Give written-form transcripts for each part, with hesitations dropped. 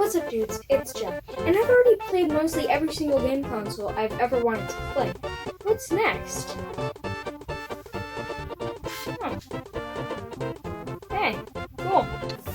What's up, dudes? It's Jeff, and I've already played mostly every single game console I've ever wanted to play. What's next? Hey, cool.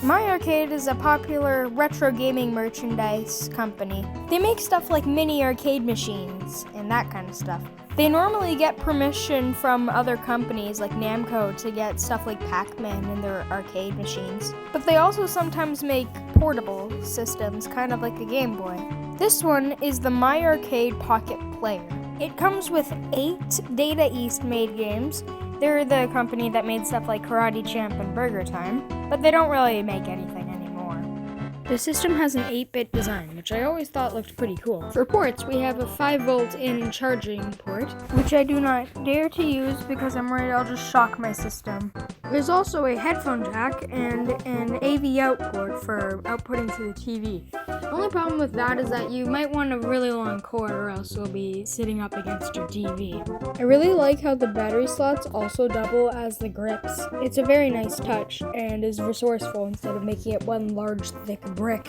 My Arcade is a popular retro gaming merchandise company. They make stuff like mini arcade machines and that kind of stuff. They normally get permission from other companies like Namco to get stuff like Pac-Man in their arcade machines. But they also sometimes make portable systems, kind of like a Game Boy. This one is the My Arcade Pocket Player. It comes with 8 Data East made games. They're the company that made stuff like Karate Champ and Burger Time, but they don't really make anything anymore. The system has an 8-bit design, which I always thought looked pretty cool. For ports, we have a 5-volt in charging port, which I do not dare to use because I'm worried I'll just shock my system. There's also a headphone jack and an AV out port for outputting to the TV. The only problem with that is that you might want a really long cord or else you'll be sitting up against your TV. I really like how the battery slots also double as the grips. It's a very nice touch and is resourceful instead of making it one large thick brick.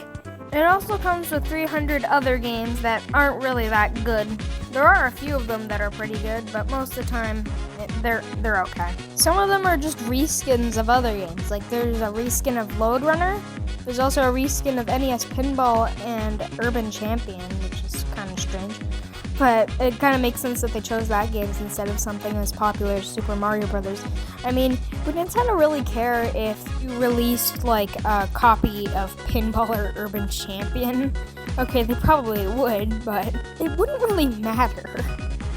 It also comes with 300 other games that aren't really that good. There are a few of them that are pretty good, but most of the time, they're okay. Some of them are just reskins of other games. Like there's a reskin of Load Runner. There's also a reskin of NES Pinball and Urban Champion, which is kind of strange. But it kind of makes sense that they chose that games instead of something as popular as Super Mario Brothers. I mean, would Nintendo really care if you released like a copy of Pinball or Urban Champion? Okay, they probably would, but it wouldn't really matter.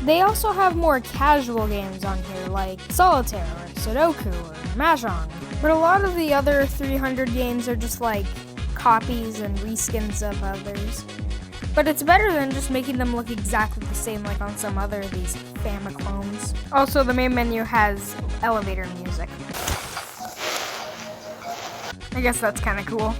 They also have more casual games on here, like Solitaire or Sudoku or Mahjong. But a lot of the other 300 games are just like copies and reskins of others. But it's better than just making them look exactly the same like on some other of these Fami-Clones. Also, the main menu has elevator music. I guess that's kind of cool.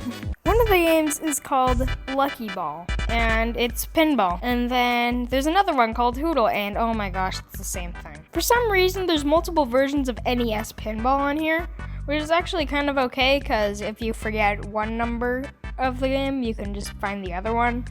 One of the games is called Lucky Ball, and it's pinball. And then there's another one called Hoodle, and oh my gosh, it's the same thing. For some reason, there's multiple versions of NES Pinball on here, which is actually kind of okay, because if you forget one number of the game, you can just find the other one.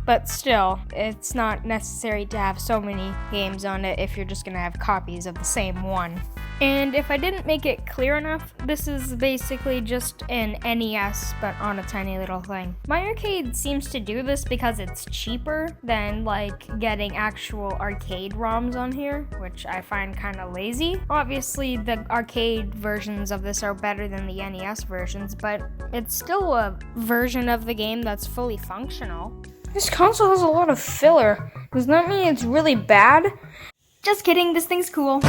But still, it's not necessary to have so many games on it if you're just going to have copies of the same one. And if I didn't make it clear enough, this is basically just an NES, but on a tiny little thing. My Arcade seems to do this because it's cheaper than like getting actual arcade ROMs on here, which I find kind of lazy. Obviously, the arcade versions of this are better than the NES versions, but it's still a version of the game that's fully functional. This console has a lot of filler. Does that mean it's really bad? Just kidding, this thing's cool.